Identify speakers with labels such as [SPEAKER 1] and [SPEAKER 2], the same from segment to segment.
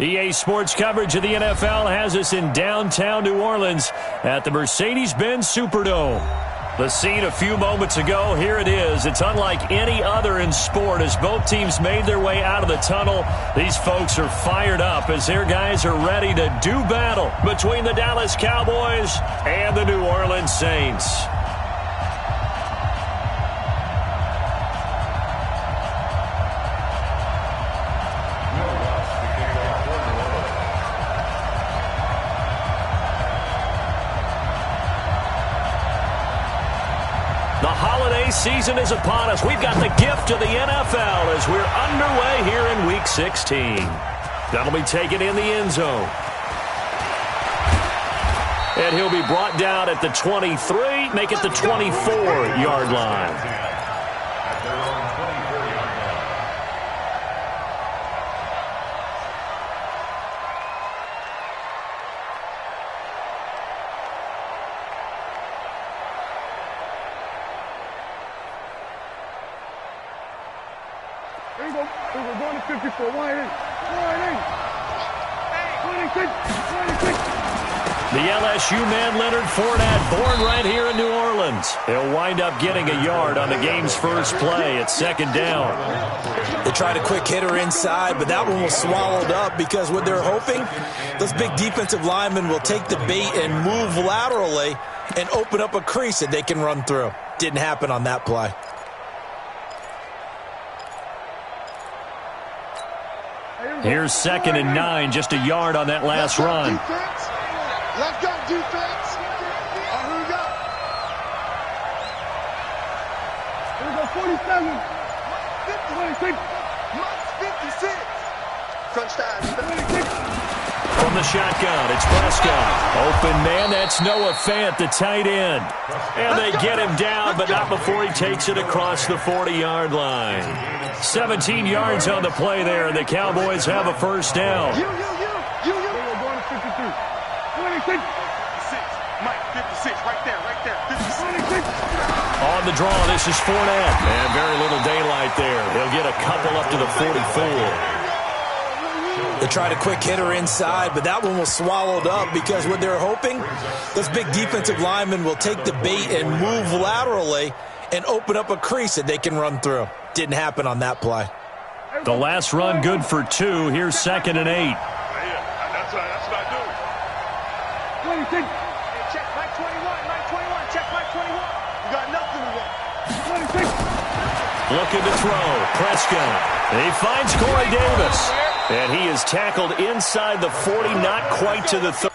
[SPEAKER 1] EA Sports coverage of the NFL has us in downtown New Orleans at the Mercedes-Benz Superdome. The scene a few moments ago, here it is. It's unlike any other in sport as both teams made their way out of the tunnel. These folks are fired up as their guys are ready to do battle between the Dallas Cowboys and the New Orleans Saints. The holiday season is upon us. We've got the gift of the NFL as we're underway here in Week 16. That'll be taken in the end zone. And he'll be brought down at the 23, make it the 24-yard line.
[SPEAKER 2] There you go. We're going to 54. Wide in. Wide in. 26. 26.
[SPEAKER 1] The LSU man, Leonard Fournette, born right here in New Orleans. He'll wind up getting a yard on the game's first play at second down.
[SPEAKER 3] They tried a quick hitter inside, but that one was swallowed up because what they're hoping, those big defensive linemen will take the bait and move laterally and open up a crease that they can run through. Didn't happen on that play.
[SPEAKER 1] Here's 2nd and 9, just a yard on that last run.
[SPEAKER 2] Let's go, defense. Here we go. Here we go, 47. 26. 56. Crunch time. 26.
[SPEAKER 1] From the shotgun, it's Prescott. Open man, that's Noah Fant, the tight end. And they get him down, but not before he takes it across the 40-yard line. 17 yards on the play there, and the Cowboys have a first down.
[SPEAKER 2] We're going to 52. 26. 56. Mike, 56, right there, 56. 26.
[SPEAKER 1] On the draw, this is Fournette. And very little daylight there. He'll get a couple up to the 44.
[SPEAKER 3] They tried a quick hitter inside, but that one was swallowed up because what they're hoping, those big defensive linemen will take the bait and move laterally and open up a crease that they can run through. Didn't happen on that play.
[SPEAKER 1] The last run good for 2. Here's 2nd and 8.
[SPEAKER 2] That's what I do. 26. Check Mike 21, Mike 21. Check Mike 21. You got nothing to run. 26.
[SPEAKER 1] Looking to throw. Prescott. He finds Corey Davis. And he is tackled inside the 40, not quite to the 30.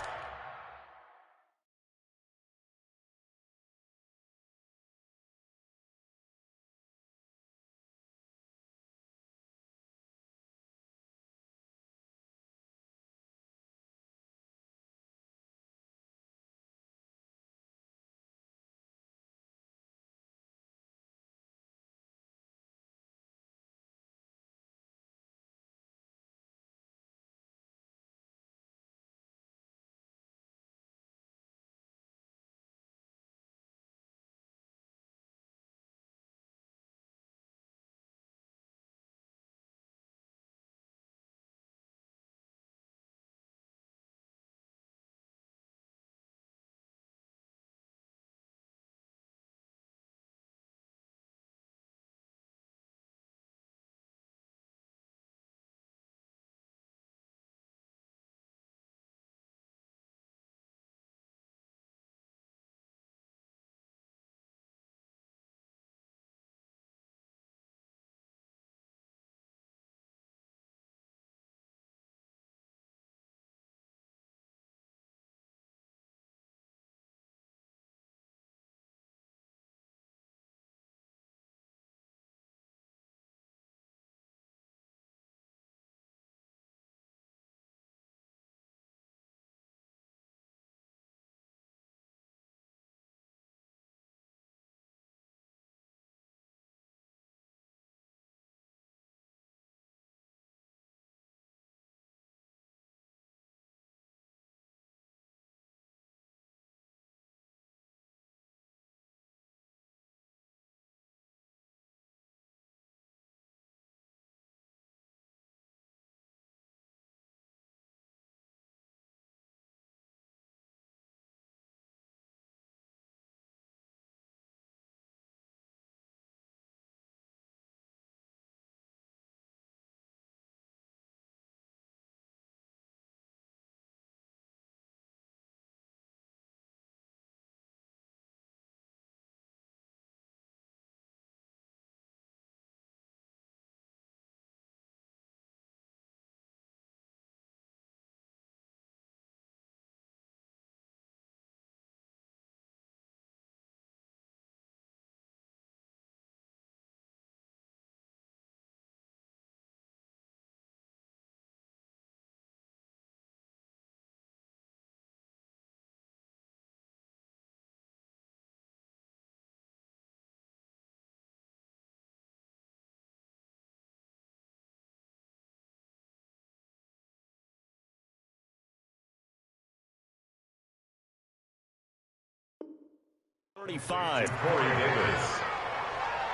[SPEAKER 1] 35.
[SPEAKER 4] Corey Davis,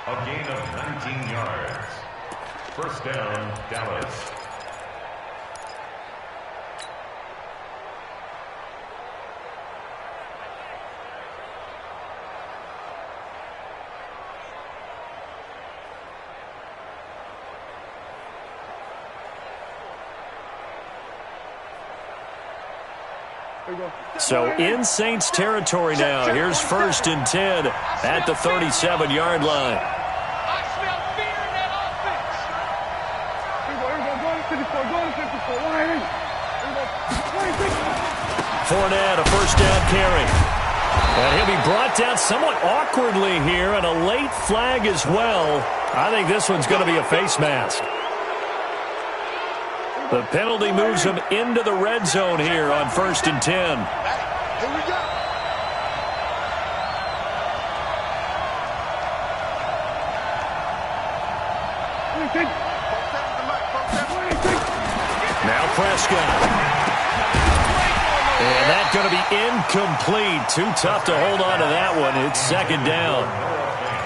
[SPEAKER 4] a gain of 19 yards. First down, Dallas.
[SPEAKER 1] So in Saints territory now. Here's 1st and 10 at the 37-yard line.
[SPEAKER 2] I smell fear in that offense.
[SPEAKER 1] Fournette, a first down carry. And he'll be brought down somewhat awkwardly here, and a late flag as well. I think this one's going to be a face mask. The penalty moves him into the red zone here on 1st and 10.
[SPEAKER 2] Here we go.
[SPEAKER 1] Now Prescott. And that's going to be incomplete. Too tough to hold on to that one. It's 2nd down.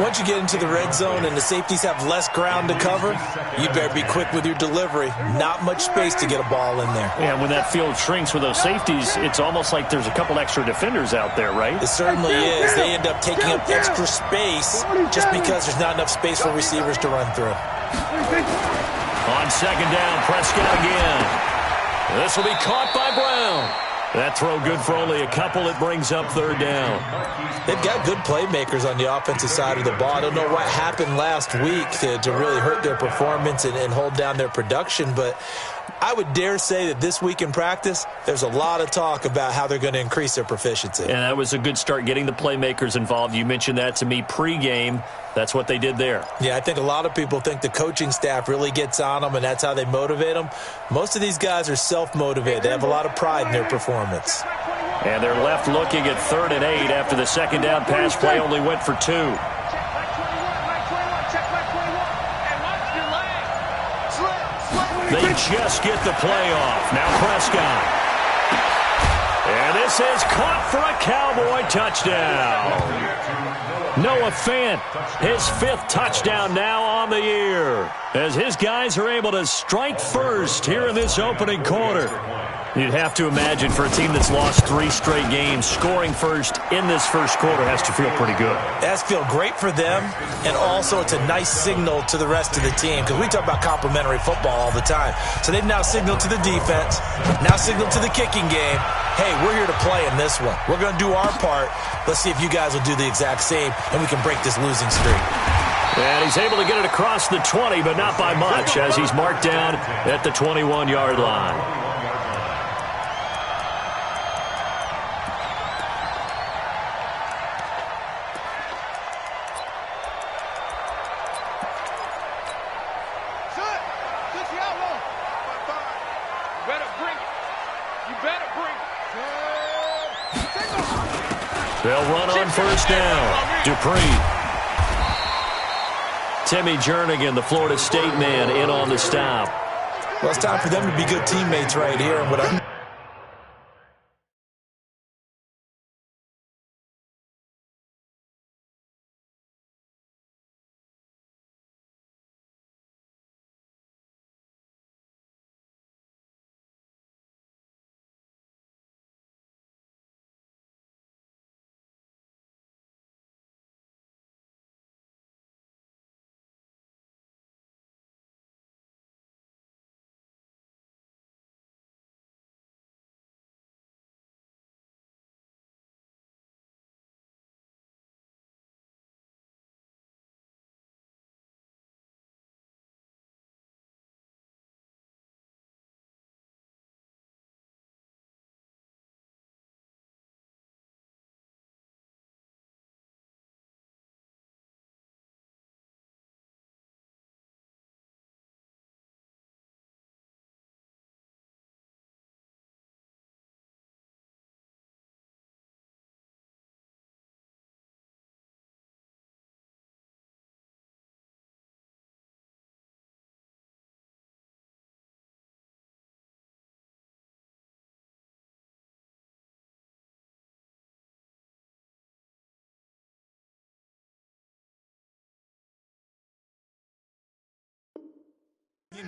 [SPEAKER 3] Once you get into the red zone and the safeties have less ground to cover, you better be quick with your delivery. Not much space to get a ball in there.
[SPEAKER 1] And when that field shrinks with those safeties, it's almost like there's a couple extra defenders out there, right?
[SPEAKER 3] It certainly is. They end up taking up extra space just because there's not enough space for receivers to run through.
[SPEAKER 1] On 2nd down, Prescott again. This will be caught by Brown. That throw good for only a couple. It brings up 3rd down.
[SPEAKER 3] They've got good playmakers on the offensive side of the ball. I don't know what happened last week to really hurt their performance and hold down their production, but I would dare say that this week in practice, there's a lot of talk about how they're going to increase their proficiency.
[SPEAKER 1] And that was a good start, getting the playmakers involved. You mentioned that to me pregame. That's what they did there.
[SPEAKER 3] Yeah, I think a lot of people think the coaching staff really gets on them, and that's how they motivate them. Most of these guys are self-motivated. They have a lot of pride in their performance.
[SPEAKER 1] And they're left looking at 3rd and 8 after the 2nd down pass play only went for 2. They just get the play off. Now Prescott. And this is caught for a Cowboy touchdown. Noah Fant, his 5th touchdown now on the year, as his guys are able to strike first here in this opening quarter. You'd have to imagine for a team that's lost 3 straight games, scoring first in this first quarter has to feel pretty good.
[SPEAKER 3] That's feel great for them, and also it's a nice signal to the rest of the team, because we talk about complimentary football all the time. So they've now signaled to the defense, now signaled to the kicking game, hey, we're here to play in this one. We're going to do our part. Let's see if you guys will do the exact same, and we can break this losing streak.
[SPEAKER 1] And he's able to get it across the 20, but not by much, as he's marked down at the 21-yard line. They'll run on 1st down. Dupree. Timmy Jernigan, the Florida State man, in on the stop.
[SPEAKER 3] Well, it's time for them to be good teammates right here. And what I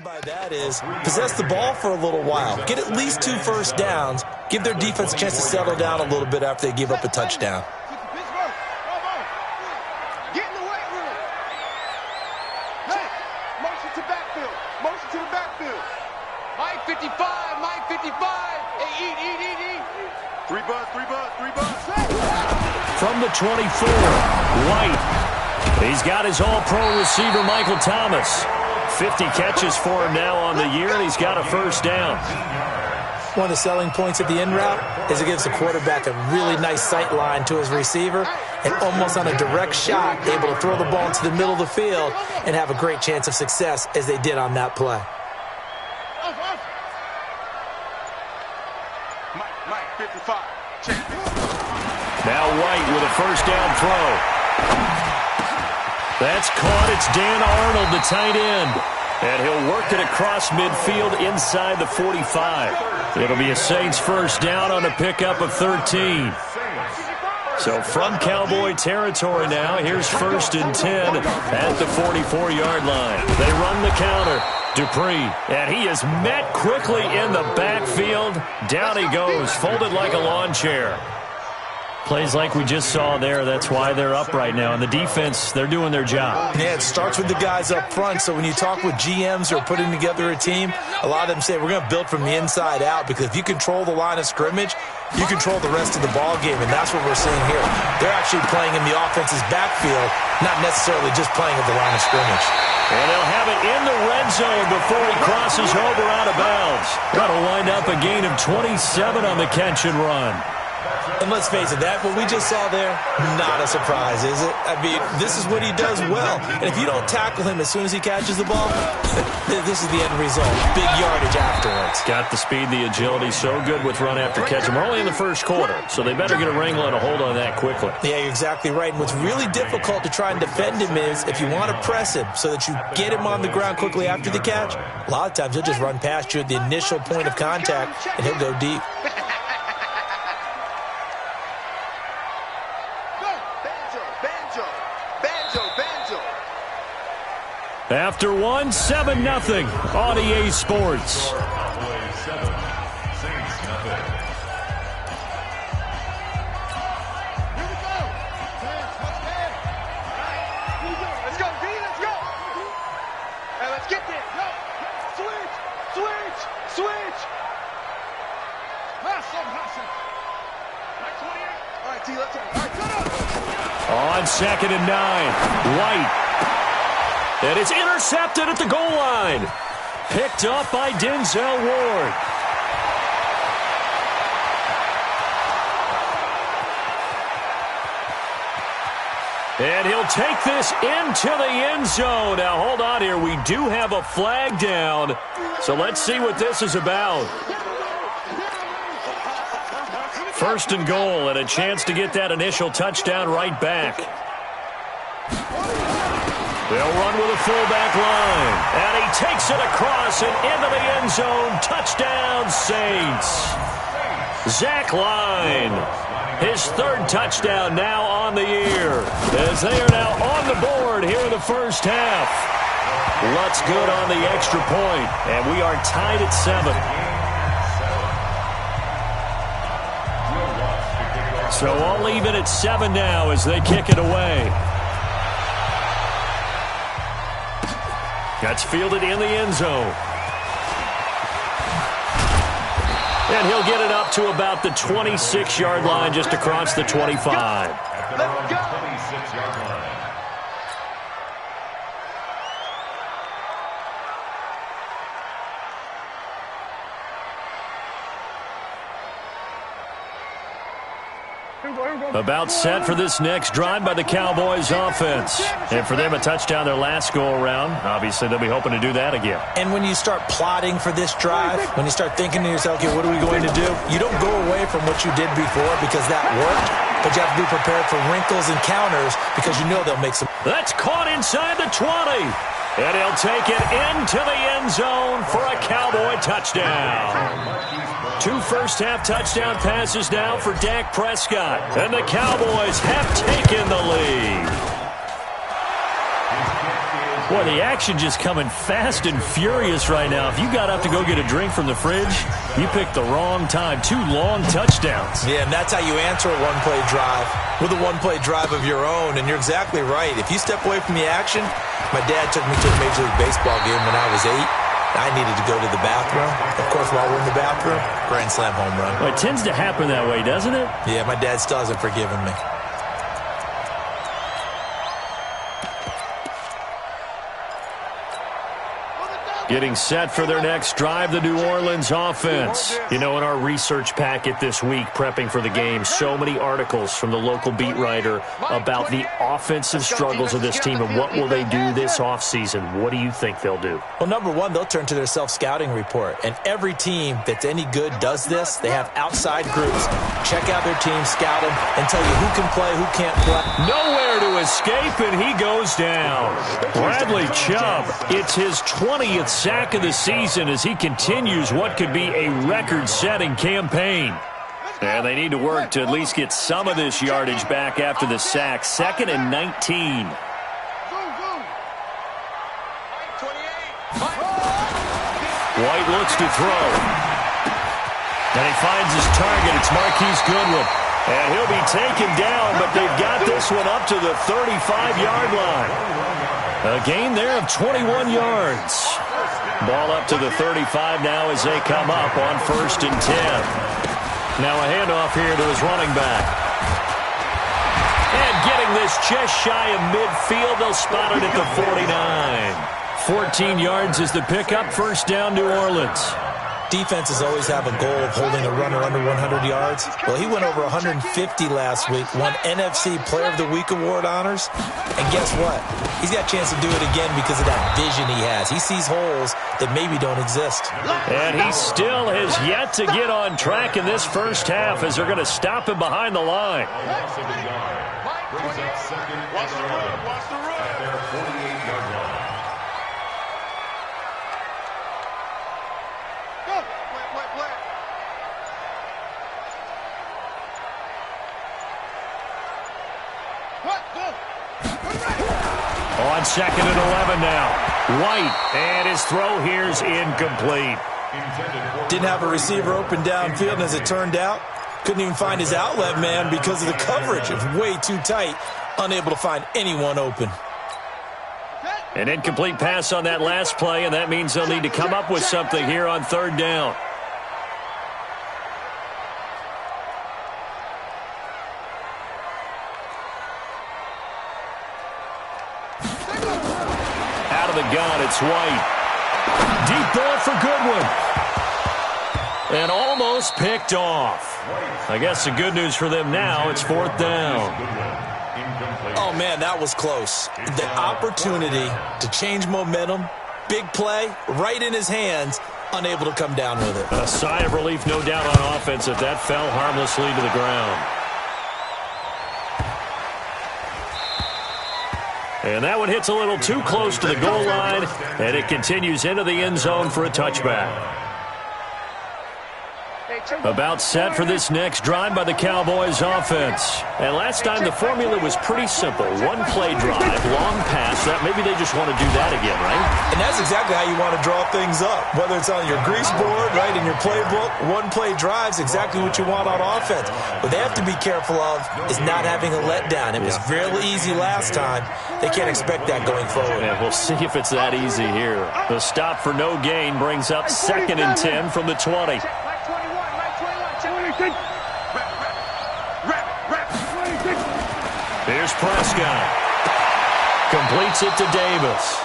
[SPEAKER 3] By that is possess the ball for a little while. Get at least 2 first downs. Give their defense a chance to settle down a little bit after they give up a touchdown.
[SPEAKER 2] Get in the weight room. Motion to backfield. Motion to the backfield. Mike 55. Mike 55. Hey, eat. 3 bucks.
[SPEAKER 1] From the 24, White. He's got his all-pro receiver, Michael Thomas. 50 catches for him now on the year, and he's got a first down.
[SPEAKER 3] One of the selling points of the in route is it gives the quarterback a really nice sight line to his receiver, and almost on a direct shot, able to throw the ball into the middle of the field and have a great chance of success as they did on that play.
[SPEAKER 2] Mike 55. Check.
[SPEAKER 1] Now White with a first down throw. That's caught. It's Dan Arnold, the tight end. And he'll work it across midfield inside the 45. It'll be a Saints first down on a pickup of 13. So from Cowboy territory now, here's 1st and 10 at the 44-yard line. They run the counter. Dupree, and he is met quickly in the backfield. Down he goes, folded like a lawn chair. Plays like we just saw there. That's why they're up right now. And the defense, they're doing their job.
[SPEAKER 3] Yeah, it starts with the guys up front. So when you talk with GMs who are putting together a team, a lot of them say we're going to build from the inside out, because if you control the line of scrimmage, you control the rest of the ball game, and that's what we're seeing here. They're actually playing in the offense's backfield, not necessarily just playing at the line of scrimmage.
[SPEAKER 1] And they'll have it in the red zone before he crosses over out of bounds. That'll wind up a gain of 27 on the catch and run.
[SPEAKER 3] And let's face it, that what we just saw there, not a surprise, is it? I mean, this is what he does well. And if you don't tackle him as soon as he catches the ball, this is the end result. Big yardage afterwards.
[SPEAKER 1] Got the speed, the agility, so good with run after catch. And we're only in the first quarter, so they better get a wrangle and a hold on that quickly.
[SPEAKER 3] Yeah, you're exactly right. And what's really difficult to try and defend him is if you want to press him so that you get him on the ground quickly after the catch, a lot of times he'll just run past you at the initial point of contact, and he'll go deep.
[SPEAKER 1] After one, 7-0 on EA Sports.
[SPEAKER 4] Cowboys 7, Saints nothing.
[SPEAKER 2] Here we go. Let's go, D. Let's go. Hey, let's get there. Go. Switch. Hustle. Like 28. All right, T, let's go. All right, cut up.
[SPEAKER 1] On 2nd and 9, White. And it's intercepted at the goal line. Picked up by Denzel Ward. And he'll take this into the end zone. Now, hold on here. We do have a flag down. So let's see what this is about. 1st and goal, and a chance to get that initial touchdown right back. They'll run with a fullback line. And he takes it across and into the end zone. Touchdown, Saints. Zach Line. His 3rd touchdown now on the year. As they are now on the board here in the first half. Lutz good on the extra point. And we are tied at 7. So I'll leave it at 7 now as they kick it away. That's fielded in the end zone. And he'll get it up to about the 26-yard line, just across the 25.
[SPEAKER 4] At their own 26-yard line.
[SPEAKER 1] About set for this next drive by the Cowboys offense. And for them, a touchdown their last go-around. Obviously, they'll be hoping to do that again.
[SPEAKER 3] And when you start plotting for this drive, when you start thinking to yourself, okay, what are we going to do? You don't go away from what you did before because that worked, but you have to be prepared for wrinkles and counters because you know they'll make some.
[SPEAKER 1] That's caught inside the 20. And he'll take it into the end zone for a Cowboy touchdown. 2 first-half touchdown passes now for Dak Prescott. And the Cowboys have taken the lead. Boy, the action just coming fast and furious right now. If you got up to go get a drink from the fridge, you picked the wrong time. 2 long touchdowns.
[SPEAKER 3] Yeah, and that's how you answer a one-play drive with a one-play drive of your own. And you're exactly right. If you step away from the action, my dad took me to a Major League Baseball game when I was 8. I needed to go to the bathroom. Of course, while we're in the bathroom, grand slam home run.
[SPEAKER 1] Well, it tends to happen that way, doesn't it?
[SPEAKER 3] Yeah, my dad still hasn't forgiven me.
[SPEAKER 1] Getting set for their next drive, the New Orleans offense. You know, in our research packet this week, prepping for the game, so many articles from the local beat writer about the offensive struggles of this team and what will they do this offseason. What do you think they'll do?
[SPEAKER 3] Well, number one, they'll turn to their self-scouting report. And every team that's any good does this. They have outside groups. Check out their team, scout them, and tell you who can play, who can't play.
[SPEAKER 1] Nowhere to escape, and he goes down. Bradley Chubb, it's his 20th sack of the season as he continues what could be a record-setting campaign. And they need to work to at least get some of this yardage back after the sack. 2nd and 19. White looks to throw. And he finds his target. It's Marquise Goodwin. And he'll be taken down, but they've got this one up to the 35-yard line. A gain there of 21 yards. Ball up to the 35 now as they come up on 1st and 10. Now a handoff here to his running back. And getting this just shy of midfield, they'll spot it at the 49. 14 yards is the pickup. 1st down, New Orleans.
[SPEAKER 3] Defenses always have a goal of holding a runner under 100 yards. Well, he went over 150 last week, won NFC Player of the Week award honors. And guess what? He's got a chance to do it again because of that vision he has. He sees holes that maybe don't exist.
[SPEAKER 1] And he still has yet to get on track in this first half as they're going to stop him behind the line.
[SPEAKER 4] Watch the run. Watch the run. At their 48-yard line.
[SPEAKER 1] On 2nd and 11 now. White, and his throw here's incomplete.
[SPEAKER 3] Didn't have a receiver open downfield, and as it turned out, couldn't even find his outlet man because of the coverage. It was way too tight, unable to find anyone open.
[SPEAKER 1] An incomplete pass on that last play, and that means they'll need to come up with something here on 3rd down. Out of the gun, it's White. Deep ball for Goodwin. And almost picked off. I guess the good news for them now, it's 4th down.
[SPEAKER 3] Oh, man, that was close. The opportunity to change momentum, big play, right in his hands, unable to come down with it.
[SPEAKER 1] A sigh of relief, no doubt, on offense if that fell harmlessly to the ground. And that one hits a little too close to the goal line, and it continues into the end zone for a touchback. About set for this next drive by the Cowboys offense. And last time the formula was pretty simple. One-play drive, long pass. That maybe they just want to do that again, right?
[SPEAKER 3] And that's exactly how you want to draw things up. Whether it's on your grease board, right, in your playbook, one-play drive's exactly what you want on offense. What they have to be careful of is not having a letdown. It was really easy last time. They can't expect that going forward.
[SPEAKER 1] Yeah, we'll see if it's that easy here. The stop for no gain brings up 2nd and 10 from the 20. Here's Prescott. Completes it to Davis.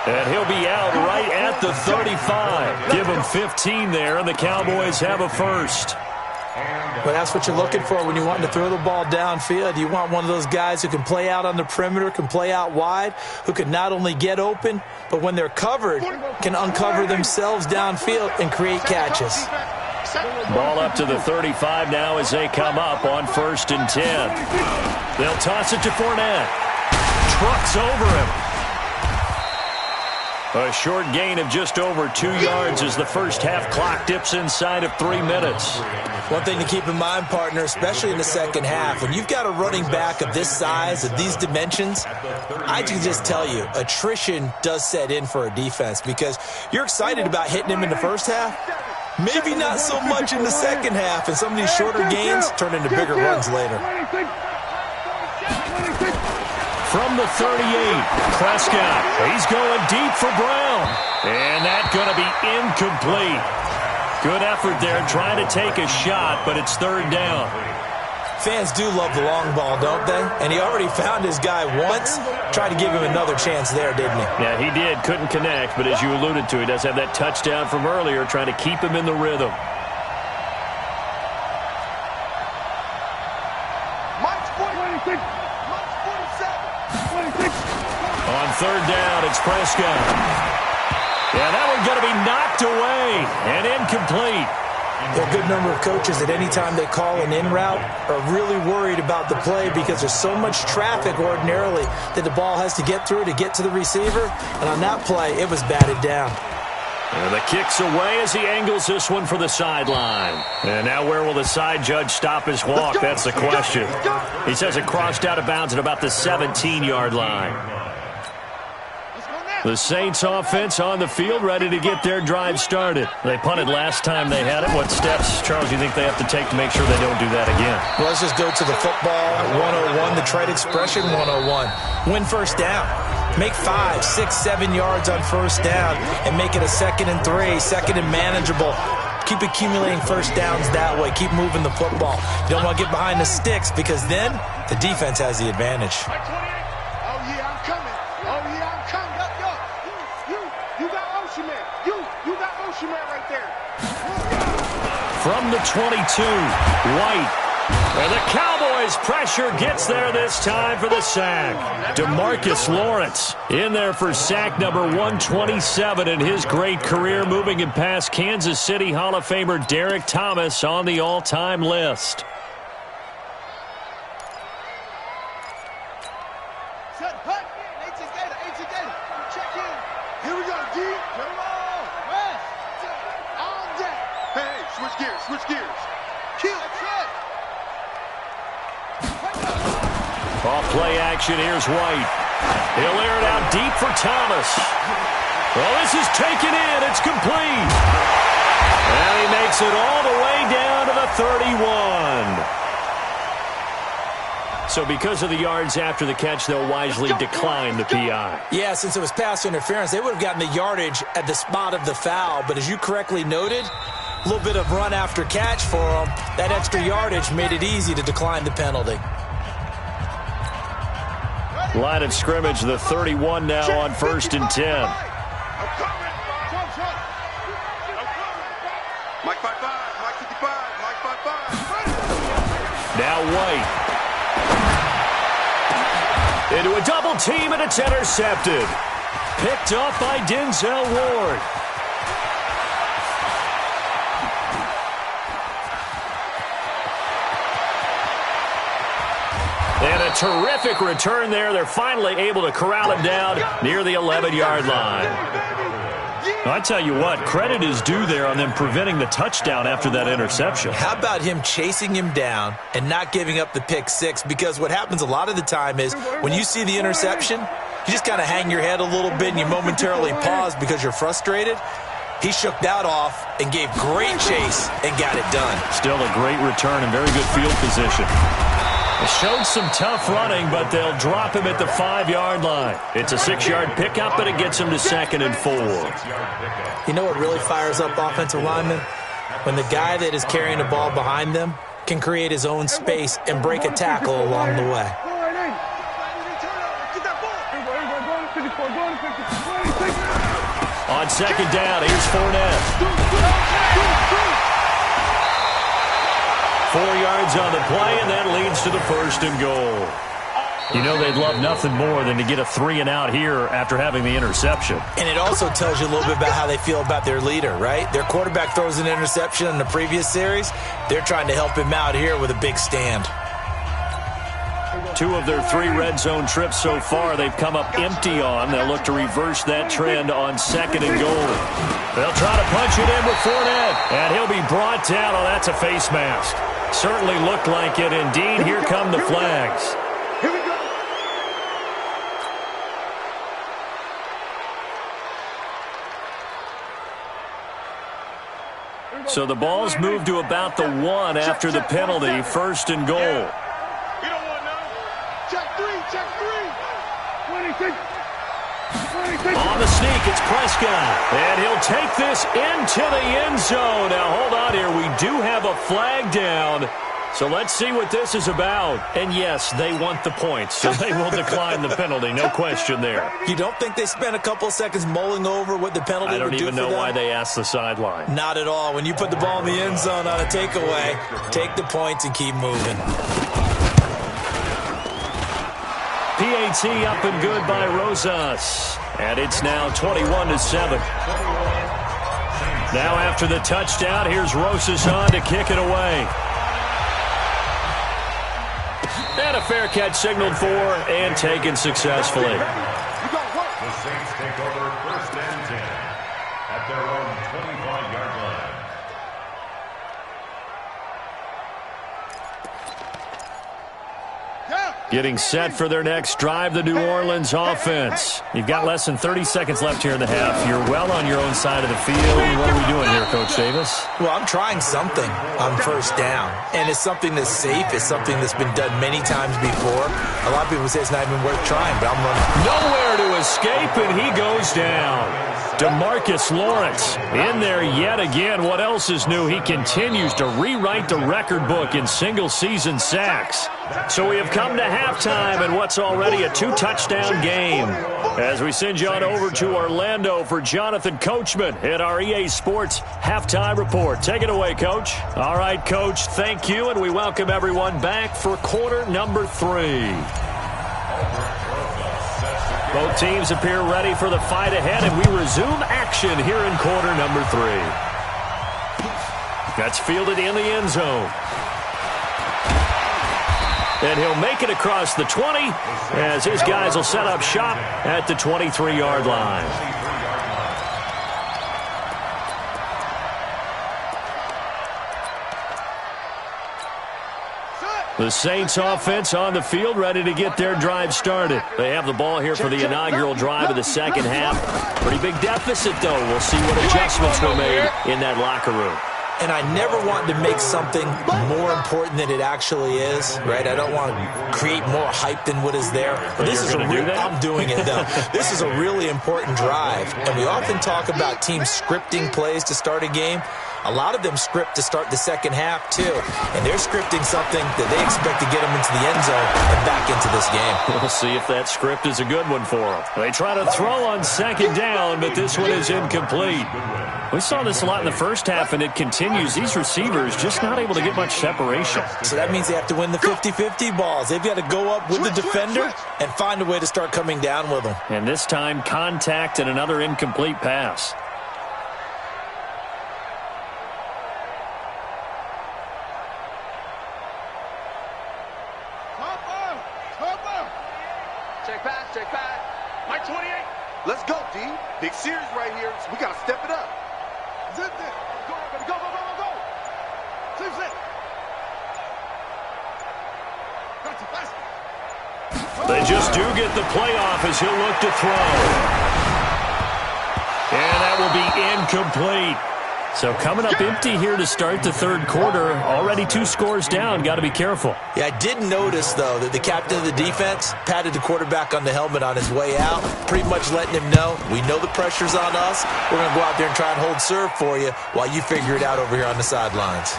[SPEAKER 1] And he'll be out right at the 35. Give him 15 there, and the Cowboys have a first.
[SPEAKER 3] Well, that's what you're looking for when you want to throw the ball downfield. You want one of those guys who can play out on the perimeter, can play out wide, who can not only get open, but when they're covered, can uncover themselves downfield and create catches.
[SPEAKER 1] Ball up to the 35 now as they come up on 1st and 10. They'll toss it to Fournette. Trucks over him. A short gain of just over 2 yards as the first half clock dips inside of 3 minutes.
[SPEAKER 3] One thing to keep in mind, partner, especially in the second half, when you've got a running back of this size, of these dimensions, I can just tell you, attrition does set in for a defense because you're excited about hitting him in the first half. Maybe not so much in the second half, and some of these shorter gains turn into bigger runs later.
[SPEAKER 1] From the 38, Prescott. He's going deep for Brown. And that's going to be incomplete. Good effort there trying to take a shot, but it's third down.
[SPEAKER 3] Fans do love the long ball, don't they? And he already found his guy once. Tried to give him another chance there, didn't he?
[SPEAKER 1] Yeah, he did. Couldn't connect, but as you alluded to, he does have that touchdown from earlier, trying to keep him in the rhythm. On third down, it's Prescott. Yeah, that one's going to be knocked away and incomplete.
[SPEAKER 3] A good number of coaches at any time they call an in route are really worried about the play because there's so much traffic ordinarily that the ball has to get through to get to the receiver. And on that play, it was batted down.
[SPEAKER 1] And the kick's away as he angles this one for the sideline. And now where will the side judge stop his walk? That's the question. He says it crossed out of bounds at about the 17-yard line. The Saints offense on the field, ready to get their drive started. They punted last time they had it. What steps, Charles, do you think they have to take to make sure they don't do that again?
[SPEAKER 3] Well, let's just go to the football 101, the trade expression 101. Win first down. Make 5, 6, 7 yards on first down and make it a 2nd and 3, 2nd and manageable. Keep accumulating first downs that way. Keep moving the football. You don't want to get behind the sticks because then the defense has the advantage.
[SPEAKER 1] From the 22, White. And the Cowboys pressure gets there this time for the sack. DeMarcus Lawrence in there for sack number 127 in his great career, moving him past Kansas City Hall of Famer Derek Thomas on the all-time list. Off play action, here's White. He'll air it out deep for Thomas. Well, this is taken in. It's complete. And he makes it all the way down to the 31. So because of the yards after the catch, they'll wisely decline the PI.
[SPEAKER 3] Yeah, since it was pass interference, they would have gotten the yardage at the spot of the foul. But as you correctly noted, a little bit of run after catch for them. That extra yardage made it easy to decline the penalty.
[SPEAKER 1] Line of scrimmage, the 31 now on 1st and 10.
[SPEAKER 2] Mike 5-5, Mike 55, Mike 5-5.
[SPEAKER 1] Now White. Into a double team, and it's intercepted. Picked off by Denzel Ward. And a terrific return there. They're finally able to corral him down near the 11-yard line. I tell you what, credit is due there on them preventing the touchdown after that interception.
[SPEAKER 3] How about him chasing him down and not giving up the pick six? Because what happens a lot of the time is when you see the interception, you just kind of hang your head a little bit and you momentarily pause because you're frustrated. He shook that off and gave great chase and got it done.
[SPEAKER 1] Still a great return and very good field position. It showed some tough running, but they'll drop him at the 5-yard line. It's a 6-yard pickup, and it gets him to 2nd and 4.
[SPEAKER 3] You know what really fires up offensive linemen? When the guy that is carrying the ball behind them can create his own space and break a tackle along the way.
[SPEAKER 1] On 2nd down, here's Fournette. 4 yards on the play, and that leads to the 1st and goal. You know they'd love nothing more than to get a 3-and-out here after having the interception.
[SPEAKER 3] And it also tells you a little bit about how they feel about their leader, right? Their quarterback throws an interception in the previous series. They're trying to help him out here with a big stand.
[SPEAKER 1] 2 of their 3 red zone trips so far they've come up empty on. They'll look to reverse that trend on 2nd and goal. They'll try to punch it in with Fournette, and he'll be brought down. Oh, that's a face mask. Certainly looked like it. Indeed, here come the flags.
[SPEAKER 2] Here we go.
[SPEAKER 1] So the ball's moved to about the 1 after the penalty. 1st and goal.
[SPEAKER 2] You don't want none. Check 3. Check 3. 26.
[SPEAKER 1] On the sneak, it's Prescott. And he'll take this into the end zone. Now, hold on here. We do have a flag down. So let's see what this is about. And, yes, they want the points, so they will decline the penalty. No question there.
[SPEAKER 3] You don't think they spent a couple of seconds mulling over what the penalty would do for them?
[SPEAKER 1] I don't even know why they asked the sideline.
[SPEAKER 3] Not at all. When you put the ball in the end zone on a takeaway, take the points and keep moving.
[SPEAKER 1] PAT up and good by Rosas. And it's now 21-7. Now after the touchdown, here's Rosas on to kick it away. And a fair catch signaled for and taken successfully.
[SPEAKER 4] The Saints take over 1st and 10 at their own 25-yard line.
[SPEAKER 1] Getting set for their next drive, the New Orleans offense. You've got less than 30 seconds left here in the half. You're well on your own side of the field. What are we doing here, Coach Davis?
[SPEAKER 3] Well, I'm trying something on 1st down, and it's something that's safe. It's something that's been done many times before. A lot of people say it's not even worth trying, but I'm running.
[SPEAKER 1] Nowhere to escape, and he goes down. DeMarcus Lawrence in there yet again. What else is new? He continues to rewrite the record book in single-season sacks. So we have come to halftime in what's already a 2-touchdown game. As we send you on over to Orlando for Jonathan Coachman at our EA Sports Halftime Report. Take it away, Coach. All right, Coach, thank you, and we welcome everyone back for quarter number 3. Both teams appear ready for the fight ahead, and we resume action here in quarter number 3. That's fielded in the end zone. And he'll make it across the 20 as his guys will set up shop at the 23-yard line. The Saints offense on the field ready to get their drive started. They have the ball here for the inaugural drive of the second half. Pretty big deficit, though. We'll see what adjustments were made in that locker room.
[SPEAKER 3] And I never want to make something more important than it actually is, right? I don't want to create more hype than what is there. But this is I'm doing it, though. This is a really important drive. And we often talk about teams scripting plays to start a game. A lot of them script to start the second half, too. And they're scripting something that they expect to get them into the end zone and back into this game.
[SPEAKER 1] We'll see if that script is a good one for them. They try to throw on 2nd down, but this one is incomplete. We saw this a lot in the first half, and it continues. These receivers just not able to get much separation.
[SPEAKER 3] So that means they have to win the 50-50 balls. They've got to go up with the defender and find a way to start coming down with them.
[SPEAKER 1] And this time, contact and another incomplete pass.
[SPEAKER 2] Check back. Mike 28. Let's go, D. Big series right here. So we got to step it up. Zip it. Go, baby. Go, go, go, go, go. Zip it.
[SPEAKER 1] They just do get the playoff as he'll look to throw. And that will be incomplete. So coming up empty here to start the third quarter. Already 2 scores down. Got to be careful.
[SPEAKER 3] Yeah, I did notice, though, that the captain of the defense patted the quarterback on the helmet on his way out, pretty much letting him know, we know the pressure's on us. We're going to go out there and try and hold serve for you while you figure it out over here on the sidelines.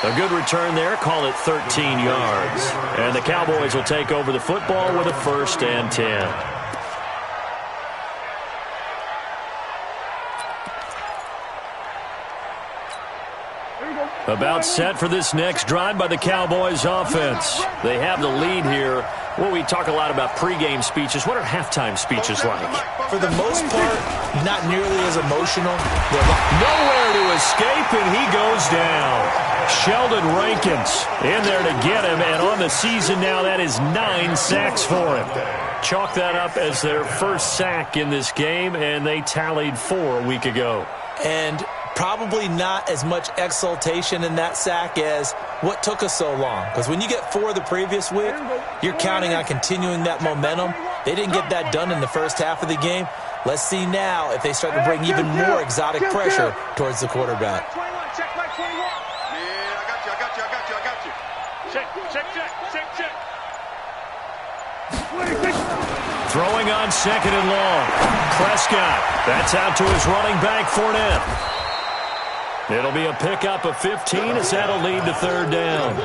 [SPEAKER 1] A good return there. Call it 13 yards. And the Cowboys will take over the football with a 1st and 10. About set for this next drive by the Cowboys offense. They have the lead here. Well, we talk a lot about pregame speeches. What are halftime speeches like?
[SPEAKER 3] For the most part, not nearly as emotional.
[SPEAKER 1] Nowhere to escape, and he goes down. Sheldon Rankins in there to get him, and on the season now, that is 9 sacks for him. Chalk that up as their first sack in this game, and they tallied 4 a week ago.
[SPEAKER 3] And probably not as much exultation in that sack as what took us so long. Because when you get 4 the previous week, you're counting on continuing that momentum. They didn't get that done in the first half of the game. Let's see now if they start to bring even more exotic pressure towards the quarterback.
[SPEAKER 2] Check, Mike 21. Yeah, I got you. Check.
[SPEAKER 1] Throwing on 2nd and long. Prescott. That's out to his running back, Fournette. It'll be a pickup of 15 as that'll lead to 3rd down.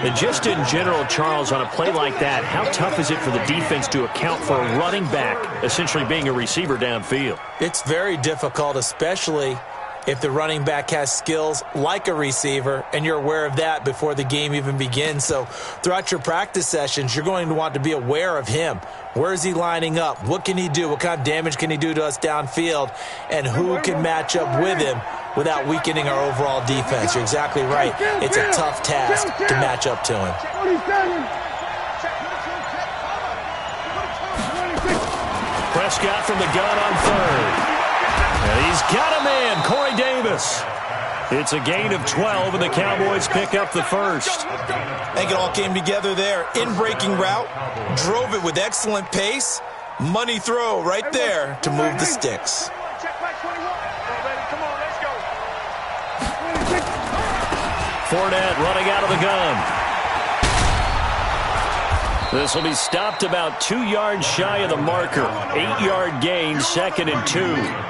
[SPEAKER 1] And just in general, Charles, on a play like that, how tough is it for the defense to account for a running back essentially being a receiver downfield?
[SPEAKER 3] It's very difficult, especially if the running back has skills like a receiver, and you're aware of that before the game even begins. So throughout your practice sessions, you're going to want to be aware of him. Where is he lining up? What can he do? What kind of damage can he do to us downfield? And who can match up with him without weakening our overall defense? You're exactly right. It's a tough task to match up to him.
[SPEAKER 1] Prescott from the gun on 3rd. And he's got a man, Corey Davis. It's a gain of 12, and the Cowboys pick up the first.
[SPEAKER 3] I think it all came together there. In-breaking route, drove it with excellent pace. Money throw right there to move the sticks.
[SPEAKER 1] Fournette running out of the gun. This will be stopped about 2 yards shy of the marker. 8-yard gain, 2nd and 2.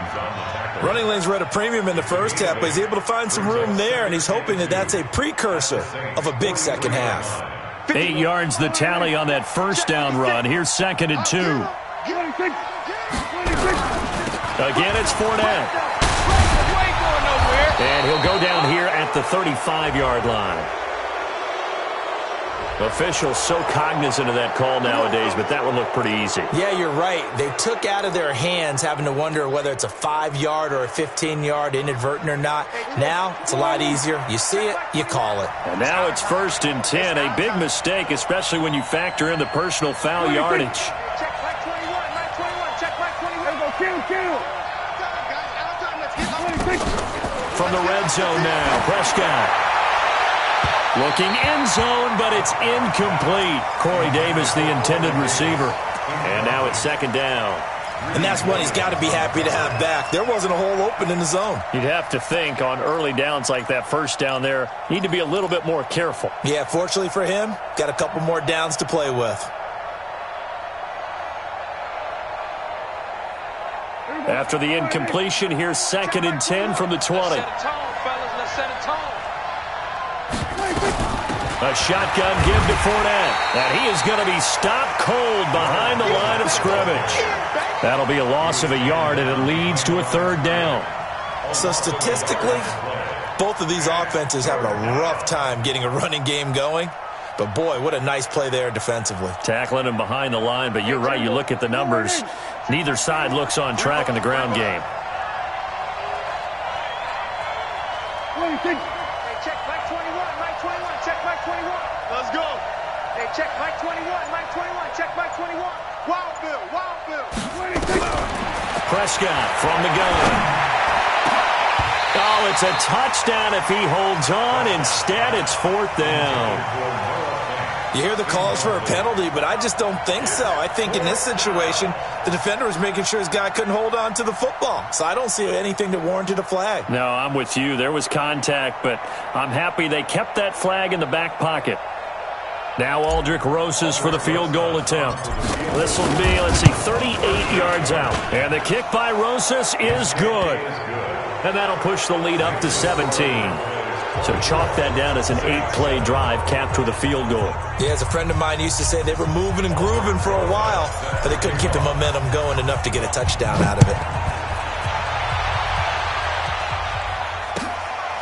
[SPEAKER 3] Running lanes were at a premium in the first half, but he's able to find some room there, and he's hoping that that's a precursor of a big second half.
[SPEAKER 1] 8 yards the tally on that first down run. Here's 2nd and 2. Again, it's Fournette. And he'll go down here at the 35-yard line. Officials so cognizant of that call nowadays, but that would look pretty easy.
[SPEAKER 3] Yeah, you're right. They took out of their hands having to wonder whether it's a 5-yard or a 15-yard, inadvertent or not. Now, it's a lot easier. You see it, you call it.
[SPEAKER 1] And now it's 1st and 10. A big mistake, especially when you factor in the personal foul yardage.
[SPEAKER 2] Check Mike 21. Check Mike 21. Kill.
[SPEAKER 1] From the red zone now, Prescott. Looking end zone, but it's incomplete. Corey Davis, the intended receiver. And now it's 2nd down.
[SPEAKER 3] And that's one he's got to be happy to have back. There wasn't a hole open in the zone.
[SPEAKER 1] You'd have to think on early downs like that first down there, need to be a little bit more careful.
[SPEAKER 3] Yeah, fortunately for him, got a couple more downs to play with.
[SPEAKER 1] After the incompletion, here's 2nd and 10 from the 20. A shotgun give to Fournette. And he is going to be stopped cold behind the line of scrimmage. That'll be a loss of a yard, and it leads to a 3rd down.
[SPEAKER 3] So statistically, both of these offenses having a rough time getting a running game going. But, boy, what a nice play there defensively.
[SPEAKER 1] Tackling him behind the line, but you're right. You look at the numbers. Neither side looks on track in the ground game.
[SPEAKER 2] Check Mike 21. Check Mike 21. Let's go. Hey, check Mike 21. Check Mike 21. Wild Bill.
[SPEAKER 1] Prescott from the gun. Oh, it's a touchdown if he holds on. Instead, it's 4th down.
[SPEAKER 3] You hear the calls for a penalty, but I just don't think so. I think in this situation, the defender was making sure his guy couldn't hold on to the football. So I don't see anything that warranted a flag.
[SPEAKER 1] No, I'm with you. There was contact, but I'm happy they kept that flag in the back pocket. Now Aldrick Rosas for the field goal attempt. This will be, 38 yards out. And the kick by Rosas is good. And that'll push the lead up to 17. So chalk that down as an 8-play drive capped with a field goal.
[SPEAKER 3] Yeah, as a friend of mine used to say, they were moving and grooving for a while, but they couldn't keep the momentum going enough to get a touchdown out of it.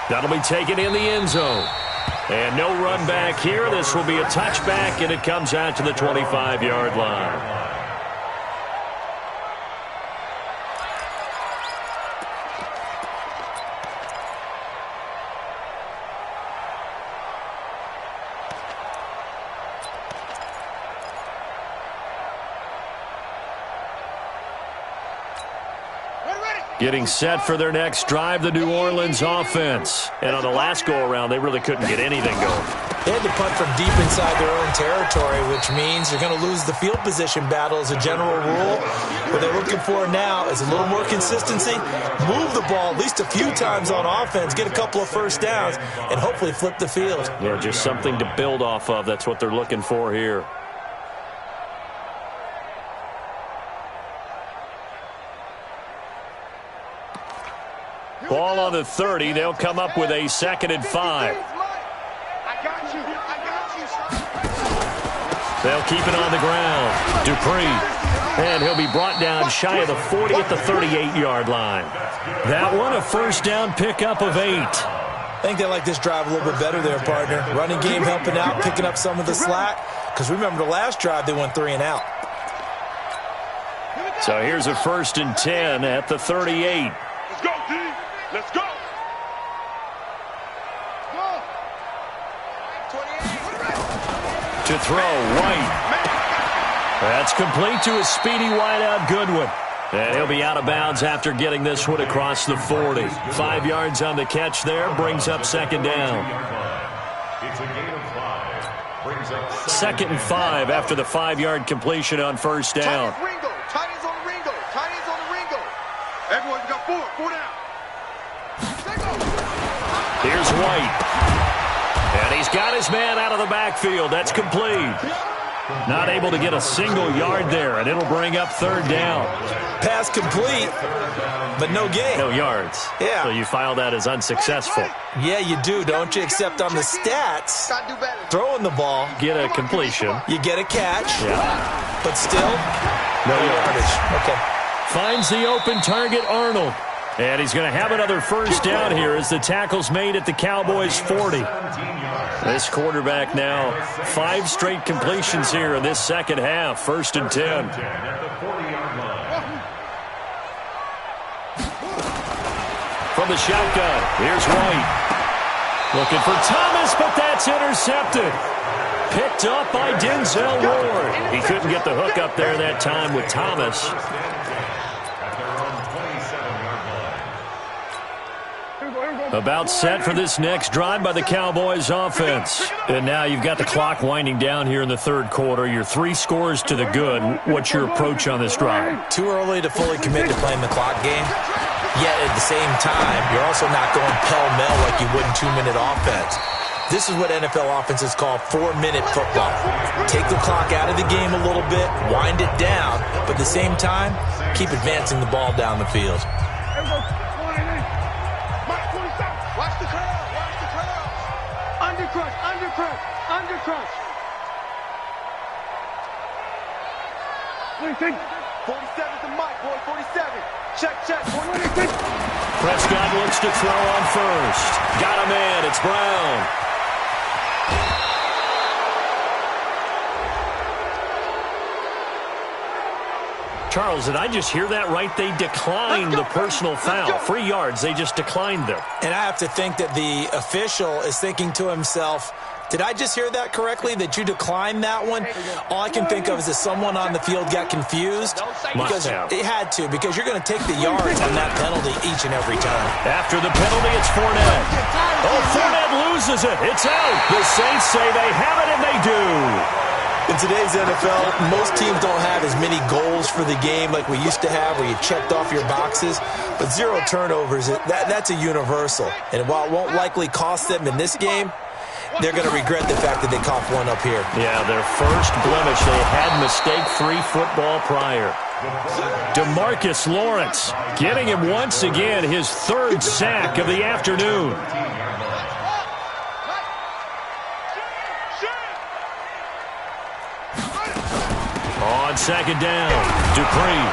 [SPEAKER 1] That'll be taken in the end zone. And no run back here. This will be a touchback, and it comes out to the 25-yard line. Getting set for their next drive, the New Orleans offense. And on the last go-around, they really couldn't get anything going.
[SPEAKER 3] They had to punt from deep inside their own territory, which means they're going to lose the field position battle as a general rule. What they're looking for now is a little more consistency, move the ball at least a few times on offense, get a couple of first downs, and hopefully flip the field.
[SPEAKER 1] Yeah, just something to build off of. That's what they're looking for here. Ball on the 30. They'll come up with a 2nd and 5. They'll keep it on the ground. Dupree. And he'll be brought down shy of the 40 at the 38-yard line. That one, a first down pickup of 8.
[SPEAKER 3] I think they like this drive a little bit better there, partner. Running game helping out, picking up some of the slack. Because remember the last drive, they went 3 and out.
[SPEAKER 1] So here's a 1st and 10 at the 38.
[SPEAKER 2] Let's go, D. Let's go.
[SPEAKER 1] To throw, White. That's complete to a speedy wideout Goodwin. And he'll be out of bounds after getting this one across the 40. 5 yards on the catch there, brings up 2nd down.
[SPEAKER 4] It's a gain of 5. Brings up
[SPEAKER 1] 2nd and 5 after the 5-yard completion on 1st down.
[SPEAKER 2] Titans on the Ringo. Titans on the Ringo. Everyone got 4 down.
[SPEAKER 1] Here's White. And he's got his man out of the backfield. That's complete. Not able to get a single yard there, and it'll bring up 3rd down.
[SPEAKER 3] Pass complete, but no gain.
[SPEAKER 1] No yards.
[SPEAKER 3] Yeah.
[SPEAKER 1] So you file that as unsuccessful.
[SPEAKER 3] Yeah, you do, don't you? Except on the stats, throwing the ball,
[SPEAKER 1] Get a completion.
[SPEAKER 3] you get a catch,
[SPEAKER 1] Yeah.
[SPEAKER 3] but still,
[SPEAKER 1] No yardage.
[SPEAKER 3] yardage. Okay.
[SPEAKER 1] Finds the open target, Arnold. And he's going to have another first down here as the tackle's made at the Cowboys' 40. This quarterback now 5 straight completions here in this second half. 1st and 10. From the shotgun, here's White. Looking for Thomas, but that's intercepted. Picked up by Denzel Ward. He couldn't get the hook up there that time with Thomas. About set for this next drive by the Cowboys offense. And now you've got the clock winding down here in the 3rd quarter. You're 3 scores to the good. What's your approach on this drive?
[SPEAKER 3] Too early to fully commit to playing the clock game. Yet at the same time, you're also not going pell-mell like you would in 2-minute offense. This is what NFL offenses call 4-minute football. Take the clock out of the game a little bit, wind it down, but at the same time, keep advancing the ball down the field.
[SPEAKER 2] Watch the crowd. Watch the crowd. Undercrush. Undercrush. Undercrush. What do you think? 47's the mic, boy. 47. Check. What do you think?
[SPEAKER 1] Prescott looks to throw on first. Got a man. It's Brown. Charles, did I just hear that right? They declined the personal foul. 3 yards. They just declined them.
[SPEAKER 3] And I have to think that the official is thinking to himself, did I just hear that correctly, that you declined that one? All I can think of is that someone on the field got confused. Because it had to, because you're going to take the yards on that penalty each and every time.
[SPEAKER 1] After the penalty, it's Fournette. Oh, Fournette loses it. It's out. The Saints say they have it, and they do.
[SPEAKER 3] In today's NFL, most teams don't have as many goals for the game like we used to have where you checked off your boxes. But 0 turnovers, that's a universal. And while it won't likely cost them in this game, they're going to regret the fact that they coughed one up here.
[SPEAKER 1] Yeah, their first blemish. They had mistake-free football prior. DeMarcus Lawrence getting him once again his 3rd sack of the afternoon. On 2nd down, Dupree.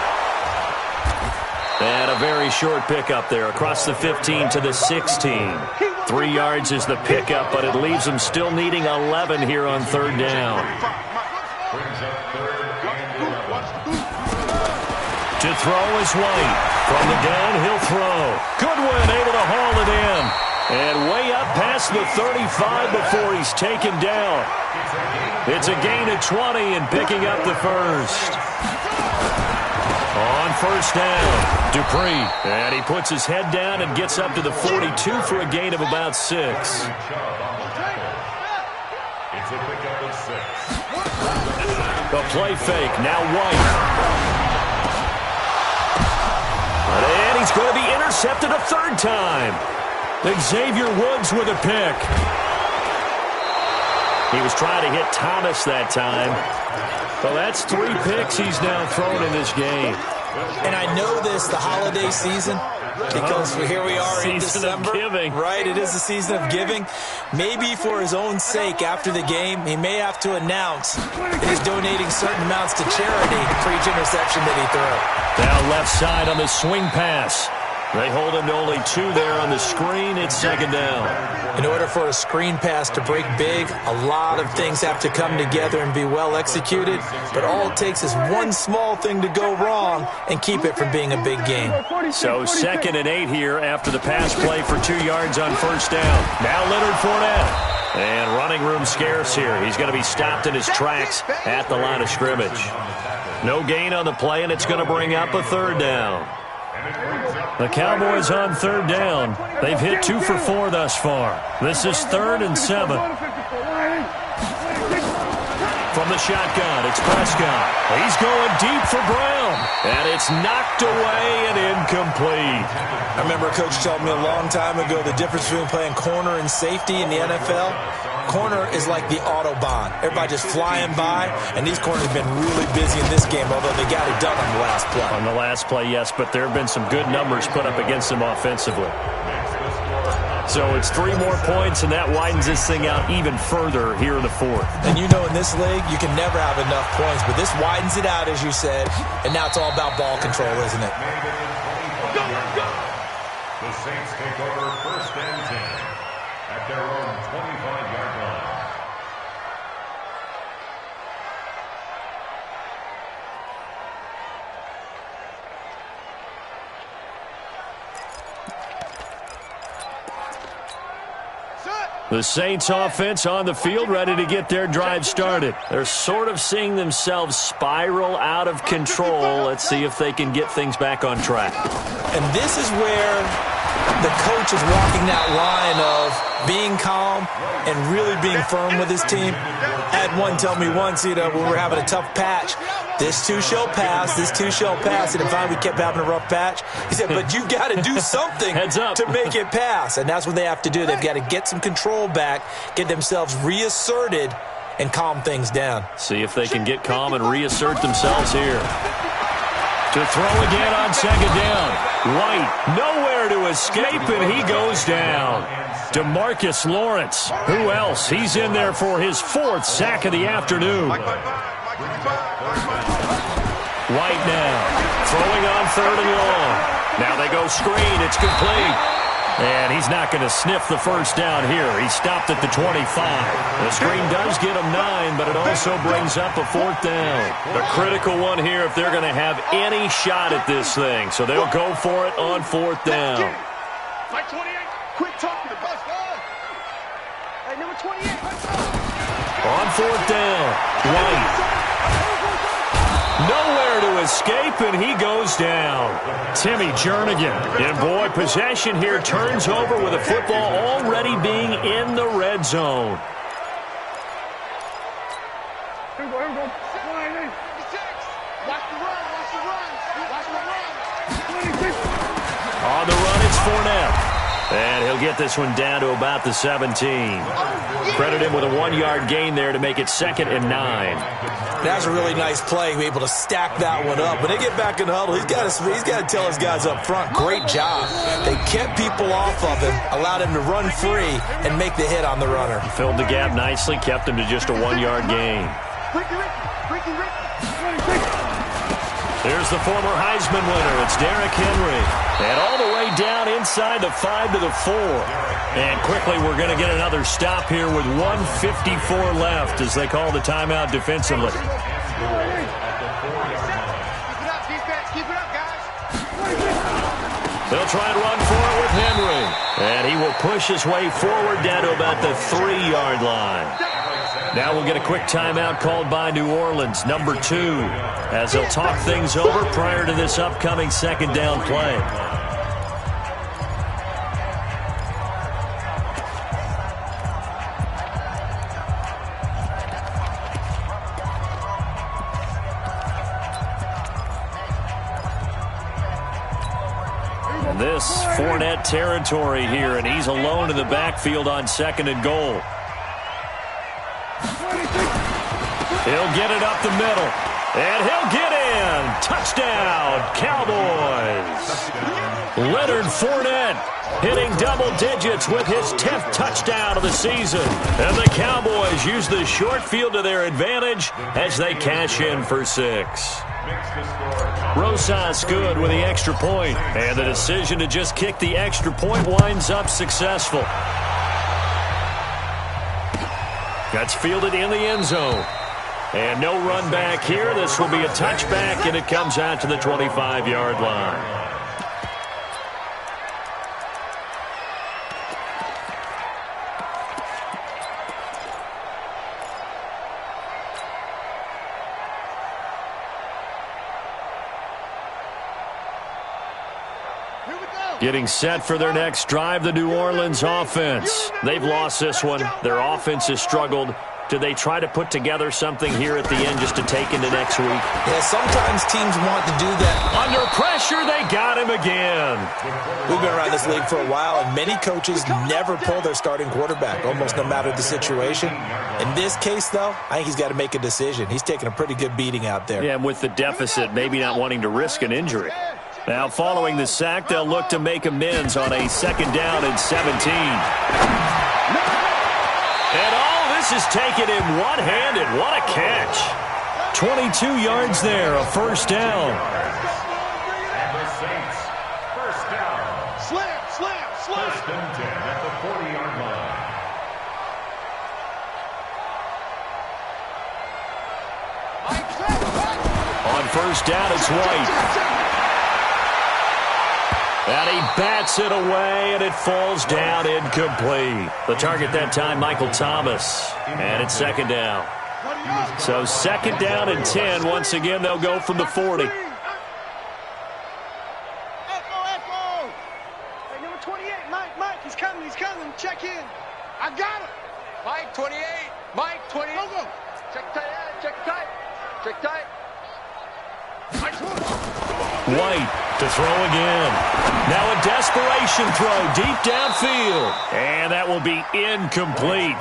[SPEAKER 1] And a very short pickup there across the 15 to the 16. 3 yards is the pickup, but it leaves them still needing 11 here on 3rd down. To throw is White. From the gun, he'll throw. Goodwin able to haul it in. And way up past the 35 before he's taken down. It's a gain of 20 and picking up the first. On first down, Dupree. And he puts his head down and gets up to the 42 for a gain of about 6.
[SPEAKER 4] It's a pickup of 6.
[SPEAKER 1] A play fake, now White. And he's going to be intercepted a third time. Xavier Woods with a pick. He was trying to hit Thomas that time. Well, that's 3 picks he's now thrown in this game.
[SPEAKER 3] And I know this, the holiday season, because here we are in December.
[SPEAKER 1] Season of giving.
[SPEAKER 3] Right, it is the season of giving. Maybe for his own sake, after the game, he may have to announce that he's donating certain amounts to charity for each interception that he threw.
[SPEAKER 1] Now left side on the swing pass. They hold him to only 2 there on the screen. It's second down.
[SPEAKER 3] In order for a screen pass to break big, a lot of things have to come together and be well executed. But all it takes is one small thing to go wrong and keep it from being a big game.
[SPEAKER 1] So 2nd and 8 here after the pass play for 2 yards on first down. Now Leonard Fournette. And running room scarce here. He's going to be stopped in his tracks at the line of scrimmage. No gain on the play, and it's going to bring up a third down. The Cowboys on third down. They've hit 2 for 4 thus far. This is 3rd and 7. From the shotgun, it's Prescott. He's going deep for Brown. And it's knocked away and incomplete.
[SPEAKER 3] I remember a coach told me a long time ago the difference between playing corner and safety in the NFL. Corner is like the Autobahn. Everybody just flying by, and these corners have been really busy in this game, although they got it done on the last play.
[SPEAKER 1] On the last play, yes, but there have been some good numbers put up against them offensively. So it's 3 more points, and that widens this thing out even further here in the 4th.
[SPEAKER 3] And you know in this league, you can never have enough points, but this widens it out, as you said, and now it's all about ball control, isn't it?
[SPEAKER 4] The Saints take over 1st and 10 at their own 25-yard line.
[SPEAKER 1] The Saints offense on the field, ready to get their drive started. They're sort of seeing themselves spiral out of control. Let's see if they can get things back on track.
[SPEAKER 3] And this is where the coach is walking that line of being calm and really being firm with his team. I had one tell me once, when we were having a tough patch, this too shall pass, this too shall pass. And finally we kept having a rough patch. He said, but you got to do something to make it pass. And that's what they have to do. They've got to get some control back, get themselves reasserted, and calm things down.
[SPEAKER 1] See if they can get calm and reassert themselves here. To throw again on second down. White, nowhere to escape, and he goes down. DeMarcus Lawrence, who else? He's in there for his 4th sack of the afternoon. White now, throwing on 3rd and long. Now they go screen, it's complete. And he's not going to sniff the first down here. He stopped at the 25. The screen does get him 9, but it also brings up a 4th down. The critical one here if they're going to have any shot at this thing. So they'll go for it on 4th down.
[SPEAKER 2] Mike 28, quit talking to bus. Hey, number 28.
[SPEAKER 1] On 4th down, White. Nowhere to escape, and he goes down. Timmy Jernigan. And, boy, possession here turns over with a football already being in the red zone.
[SPEAKER 2] Here we go. Watch the run.
[SPEAKER 1] On the run, it's Fournette. And he'll get this one down to about the 17. Credit him with a 1-yard gain there to make it 2nd and 9.
[SPEAKER 3] That's a really nice play, be able to stack that one up. When they get back in the huddle, he's got to tell his guys up front, great job. They kept people off of him, allowed him to run free, and make the hit on the runner.
[SPEAKER 1] Filled the gap nicely, kept him to just a 1-yard gain. There's the former Heisman winner. It's Derrick Henry. And all the way down inside the 5 to the 4. And quickly we're going to get another stop here with 1:54 left as they call the timeout defensively.
[SPEAKER 2] Keep it up, guys.
[SPEAKER 1] They'll try and run for it with Henry. And he will push his way forward down to about the 3-yard line. Now we'll get a quick timeout called by New Orleans, number 2, as they'll talk things over prior to this upcoming second down play. This Fournette territory here, and he's alone in the backfield on 2nd and goal. He'll get it up the middle, and he'll get in. Touchdown, Cowboys. Leonard Fournette hitting double digits with his 10th touchdown of the season. And the Cowboys use the short field to their advantage as they cash in for 6. Rosas good with the extra point, and the decision to just kick the extra point winds up successful. That's fielded in the end zone. And no run back here. This will be a touchback, and it comes out to the 25-yard line. Getting set for their next drive, the New Orleans offense. They've lost this one. Their offense has struggled. Do they try to put together something here at the end just to take into next week?
[SPEAKER 3] Yeah, sometimes teams want to do that.
[SPEAKER 1] Under pressure, they got him again.
[SPEAKER 3] We've been around this league for a while, and many coaches never pull their starting quarterback, almost no matter the situation. In this case, though, I think he's got to make a decision. He's taking a pretty good beating out there.
[SPEAKER 1] Yeah, and with the deficit, maybe not wanting to risk an injury. Now, following the sack, they'll look to make amends on a 2nd down and 17. And all this is taken in one-handed. What a catch. 22 yards there, a first down.
[SPEAKER 4] And the Saints, first down.
[SPEAKER 2] Slam.
[SPEAKER 4] 1st and 10 at the 40-yard line.
[SPEAKER 1] On first down, it's White. And he bats it away, and it falls down incomplete. The target that time, Michael Thomas. And it's 2nd down. So 2nd down and 10. Once again, they'll go from the 40.
[SPEAKER 2] Hey, number 28, Mike, he's coming. Check in. I got him.
[SPEAKER 5] Mike, 28. Mike, 28.
[SPEAKER 2] Go.
[SPEAKER 5] Check tight.
[SPEAKER 1] White to throw again. Now a desperation throw deep downfield. And that will be incomplete.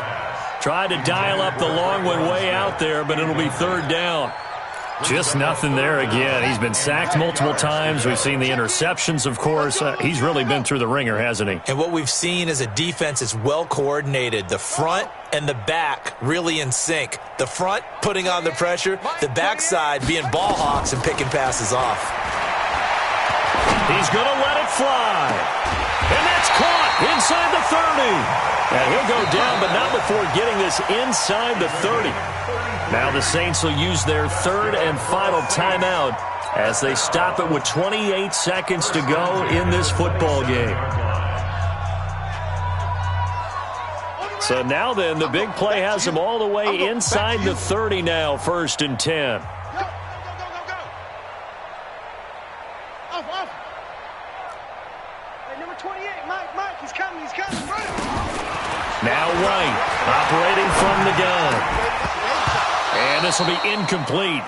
[SPEAKER 1] Tried to dial up the long one way out there, but it'll be 3rd down. Just nothing there again. He's been sacked multiple times. We've seen the interceptions, of course. He's really been through the ringer, hasn't he?
[SPEAKER 3] And what we've seen is a defense that's well coordinated. The front and the back really in sync. The front putting on the pressure, the backside being ball hawks and picking passes off.
[SPEAKER 1] He's going to let it fly. And that's caught inside the 30. And he'll go down, but not before getting this inside the 30. Now the Saints will use their 3rd and final timeout as they stop it with 28 seconds to go in this football game. So now then, the big play has them all the way inside the 30 now, 1st and 10.
[SPEAKER 2] Go. Off. Hey, number 28, Mike, he's coming.
[SPEAKER 1] Now White operating from the gun. And this will be incomplete.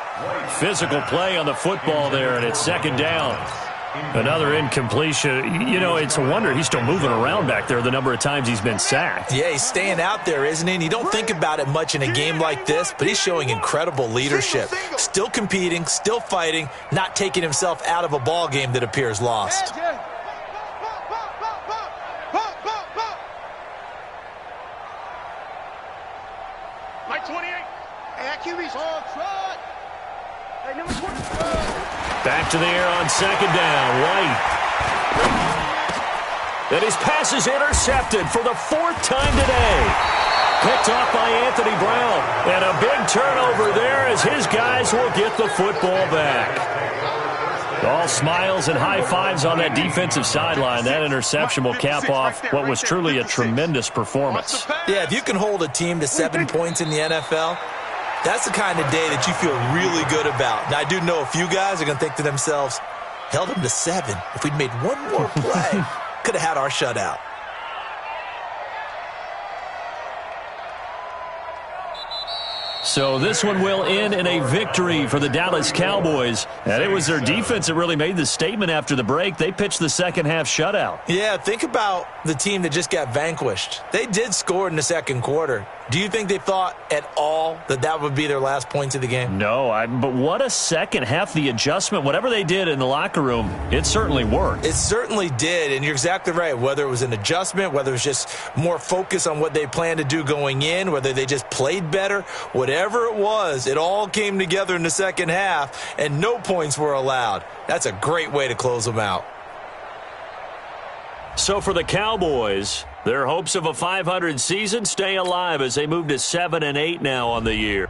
[SPEAKER 1] Physical play on the football there, and it's 2nd down. Another incompletion. You know, it's a wonder he's still moving around back there the number of times he's been sacked.
[SPEAKER 3] Yeah, he's staying out there, isn't he? And you don't think about it much in a game like this, but he's showing incredible leadership. Still competing, still fighting, not taking himself out of a ball game that appears lost.
[SPEAKER 2] Mike 28. Hey, QB's on trot. Hey, number 20.
[SPEAKER 1] Back to the air on 2nd down. White. And his pass is intercepted for the 4th time today. Picked off by Anthony Brown. And a big turnover there as his guys will get the football back. All smiles and high fives on that defensive sideline. That interception will cap off what was truly a tremendous performance.
[SPEAKER 3] Yeah, if you can hold a team to 7 points in the NFL, that's the kind of day that you feel really good about. Now, I do know a few guys are going to think to themselves, held them to 7. If we'd made one more play, could have had our shutout.
[SPEAKER 1] So this one will end in a victory for the Dallas Cowboys. And it was their defense that really made the statement after the break. They pitched the second-half shutout.
[SPEAKER 3] Yeah, think about the team that just got vanquished. They did score in the second quarter. Do you think they thought at all that that would be their last points of the game?
[SPEAKER 1] No, but what a second half. The adjustment, whatever they did in the locker room, it certainly worked.
[SPEAKER 3] It certainly did, and you're exactly right. Whether it was an adjustment, whether it was just more focus on what they planned to do going in, whether they just played better, whatever it was, it all came together in the second half, and no points were allowed. That's a great way to close them out.
[SPEAKER 1] So for the Cowboys, their hopes of a 500 season stay alive as they move to 7-8 now on the year.